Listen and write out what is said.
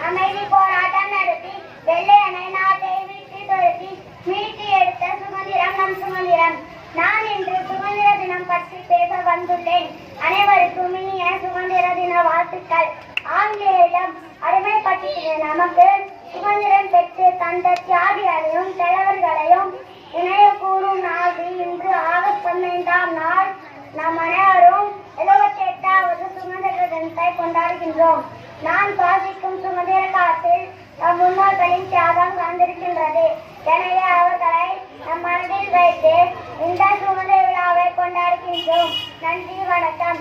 அமைதி போராட்டம் நடத்தி வெள்ளையனை நாட்டை விட்டு துரத்தி மீட்டு எடுத்த சுதந்திரம் நம் சுதந்திரம். நான் இன்று சுதந்திர தினம் பற்றி பேச வந்துள்ளேன். அனைவருக்கும் இனிய சுதந்திர தின வாழ்த்துக்கள். ஆங்கிலேயரிடம் அடிமைப்பட்டிருந்த நமக்கு சுதந்திரம் பெற்று தந்த தியாகிகளையும் தலைவர்களையும் நினைவு கூறும் நாள் இன்று ஆகஸ்ட் 15ஆம் நாள். நாம் அனைவரும் 78வது சுதந்திர தினத்தை கொண்டாடுகின்றோம். நான் சுவாசிக்கும் சுதந்திர காலத்தில் நம் முன்னோர்களின் தியாகம் வந்திருக்கின்றது. எனவே அவர்களை நம் மனதில் வைத்து இந்த சுதந்திர விழாவை கொண்டாடுகின்றோம். நன்றி, வணக்கம்.